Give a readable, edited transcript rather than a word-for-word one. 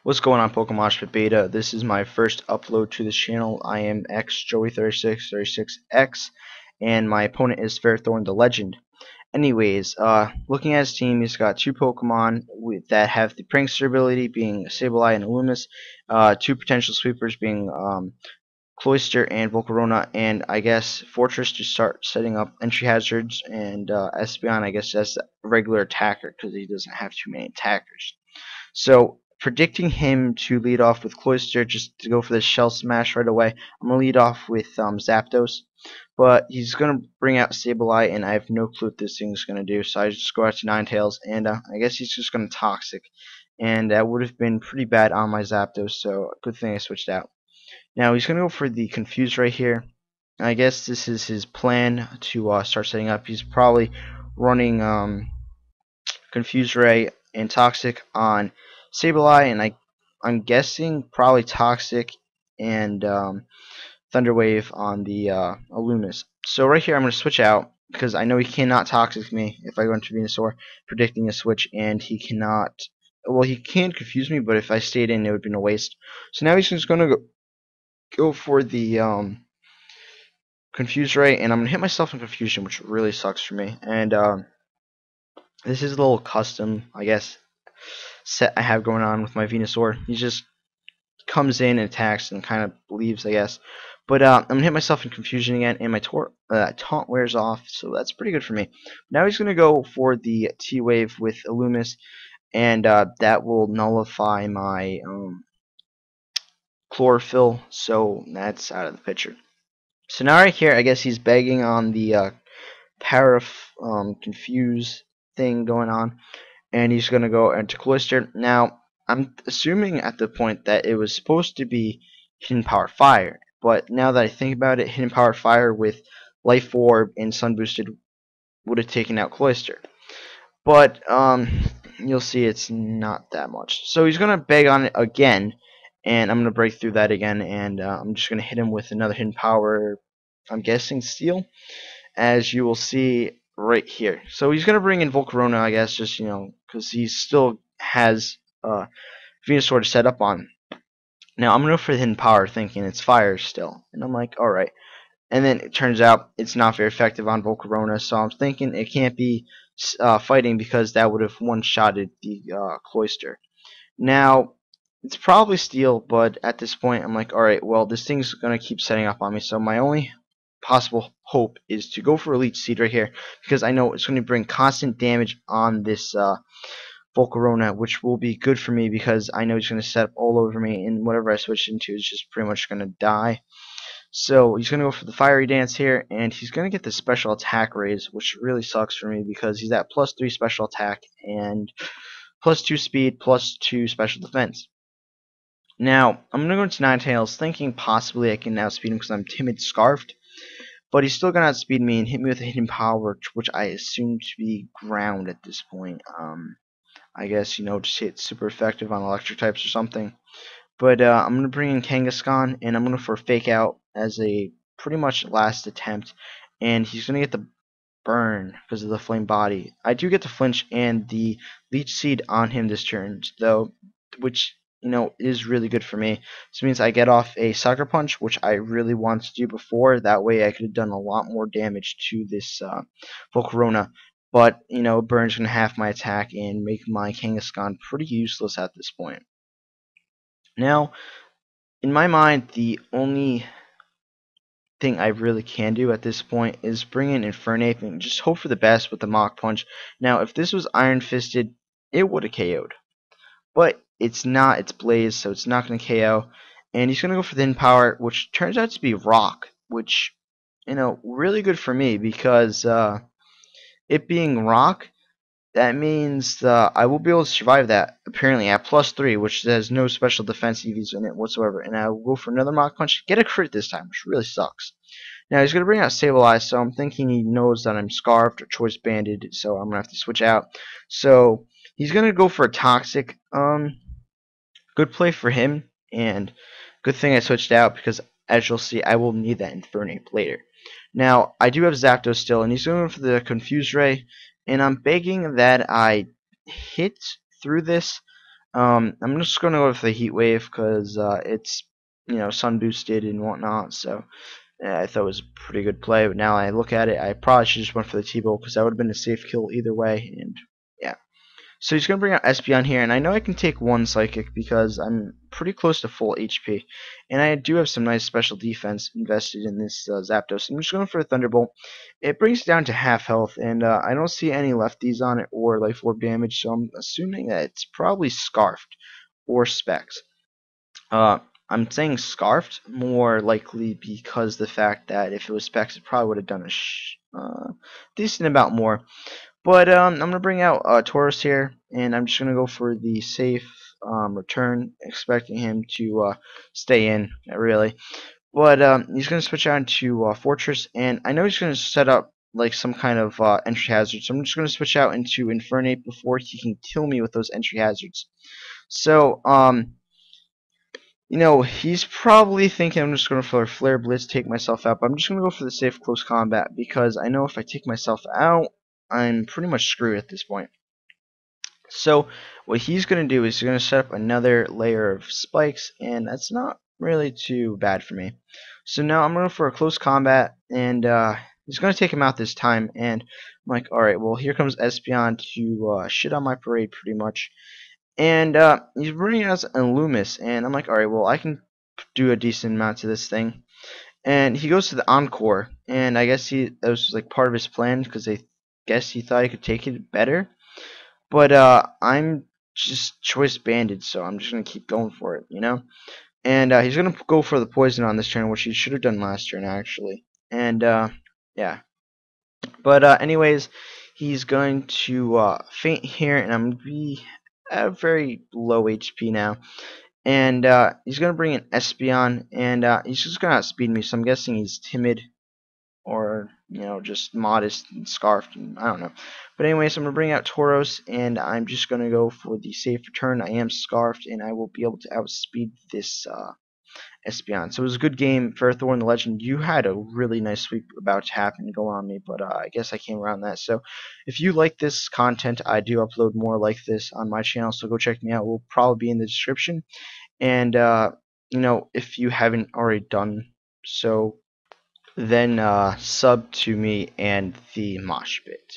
What's going on, Pokemoshpitbeta? This is my first upload to this channel. I am xJoey3636x, and my opponent is FerrothornTheLegendx. Anyways, looking at his team, he's got two Pokemon that have the Prankster ability, being Sableye and Illumis, two potential sweepers being Cloyster and Volcarona, and I guess Fortress to start setting up entry hazards, and Espeon, I guess, as a regular attacker because he doesn't have too many attackers. So, predicting him to lead off with Cloyster, just to go for the Shell Smash right away, I'm going to lead off with Zapdos. But he's going to bring out Sableye, and I have no clue what this thing is going to do. So I just go out to Ninetales, and I guess he's just going to Toxic. And that would have been pretty bad on my Zapdos, so good thing I switched out. Now he's going to go for the Confuse right here. I guess this is his plan to start setting up. He's probably running Confuse Ray and Toxic on Sableye, and I'm guessing probably Toxic and Thunder Wave on the Illumis. So right here I'm going to switch out because I know he cannot Toxic me if I go into Venusaur, predicting a switch, and he cannot. Well, he can confuse me, but if I stayed in, it would have been a waste. So now he's just going to go for the Confuse Ray, and I'm going to hit myself in Confusion, which really sucks for me. And this is a little custom, I guess, set I have going on with my Venusaur. He just comes in and attacks and kind of leaves, I guess. But I'm going to hit myself in Confusion again, and my taunt wears off, so that's pretty good for me. Now he's going to go for the T-Wave with Illumis, and that will nullify my Chlorophyll, so that's out of the picture. So now right here, I guess he's begging on the Confuse thing going on, and he's going to go into Cloyster. Now, I'm assuming at the point that it was supposed to be Hidden Power Fire, but now that I think about it, Hidden Power Fire with Life Orb and Sun Boosted would have taken out Cloyster. But you'll see it's not that much. So he's going to beg on it again, and I'm going to break through that again, and I'm just going to hit him with another Hidden Power, I'm guessing Steel, as you will see right here. So he's going to bring in Volcarona, I guess, just, because he still has Venusaur to set up on. Now, I'm going to go for the Hidden Power, thinking it's fire still. And I'm like, alright. And then it turns out it's not very effective on Volcarona, so I'm thinking it can't be fighting because that would have one-shotted the Cloyster. Now, it's probably Steel, but at this point, I'm like, alright, well, this thing's going to keep setting up on me, so my only possible hope is to go for Elite Seed right here, because I know it's going to bring constant damage on this Volcarona, which will be good for me because I know he's going to set up all over me, and whatever I switch into is just pretty much going to die. So he's going to go for the Fiery Dance here, and he's going to get the Special Attack raise, which really sucks for me because he's at +3 Special Attack and +2 Speed, +2 Special Defense. Now, I'm going to go into Ninetales, thinking possibly I can outspeed him because I'm Timid Scarfed, but he's still going to outspeed me and hit me with a Hidden Power, which I assume to be Ground at this point. I guess, just hit super effective on electric types or something. But I'm going to bring in Kangaskhan, and I'm going to for Fake Out as a pretty much last attempt. And he's going to get the Burn because of the Flame Body. I do get the Flinch and the Leech Seed on him this turn, though, which, is really good for me. This means I get off a Sucker Punch, which I really wanted to do before. That way I could have done a lot more damage to this Volcarona. But, Burn's going to half my attack and make my Kangaskhan pretty useless at this point. Now, in my mind, the only thing I really can do at this point is bring in Infernape and just hope for the best with the Mach Punch. Now, if this was Iron Fisted, it would have KO'd. But it's not, it's Blaze, so it's not going to KO. And he's going to go for the Hidden Power, which turns out to be Rock, which, really good for me because it being Rock, that means I will be able to survive that, apparently, at +3, which has no special defense EVs in it whatsoever. And I will go for another Mach Punch, get a crit this time, which really sucks. Now, he's going to bring out Sableye, so I'm thinking he knows that I'm Scarfed or Choice Banded, so I'm going to have to switch out. So, he's going to go for a Toxic. Good play for him, and good thing I switched out, because as you'll see, I will need that Infernape later. Now, I do have Zapdos still, and he's going for the Confuse Ray. And I'm begging that I hit through this I'm just gonna go with the heat wave because it's sun boosted and whatnot. So yeah, I thought it was a pretty good play. But now I look at it, I probably should just went for the T-Bolt because that would have been a safe kill either way. And yeah. So he's going to bring out Espeon here, and I know I can take one Psychic because I'm pretty close to full HP. And I do have some nice special defense invested in this Zapdos. I'm just going for a Thunderbolt. It brings it down to half health, and I don't see any lefties on it or Life Orb damage, so I'm assuming that it's probably Scarfed or Specs. Uh, I'm saying Scarfed more likely because the fact that if it was Specs, it probably would have done a decent amount more. But I'm going to bring out Tauros here, and I'm just going to go for the safe return, expecting him to stay in, really. But he's going to switch out into Fortress, and I know he's going to set up like some kind of entry hazard, so I'm just going to switch out into Infernape before he can kill me with those entry hazards. So, he's probably thinking I'm just going to for Flare Blitz, take myself out, but I'm just going to go for the safe close combat because I know if I take myself out, I'm pretty much screwed at this point. So what he's going to do is he's going to set up another layer of spikes, and that's not really too bad for me. So now I'm going for a close combat, and he's going to take him out this time, and I'm like, alright, well, here comes Espeon to shit on my parade pretty much. And he's bringing out an Loomis, and I'm like, alright, well, I can do a decent amount to this thing. And he goes to the Encore, and I guess that was like part of his plan, because I guess he thought he could take it better. But I'm just choice banded, so I'm just gonna keep going for it, And he's gonna go for the poison on this turn, which he should have done last turn actually. And yeah. But anyways, he's going to faint here, and I'm gonna be at very low HP now. And he's gonna bring in Espeon, and he's just gonna outspeed me. So I'm guessing he's timid, or just modest and scarfed, and I don't know. But anyways, I'm gonna bring out Tauros, and I'm just gonna go for the safe return. I am scarfed, and I will be able to outspeed this Espeon. So it was a good game. Ferrothorn the Legend, you had a really nice sweep about to happen go on me, but I guess I came around that. So if you like this content, I do upload more like this on my channel, so go check me out. We'll probably be in the description. And if you haven't already done so, then sub to me and the Moshpit.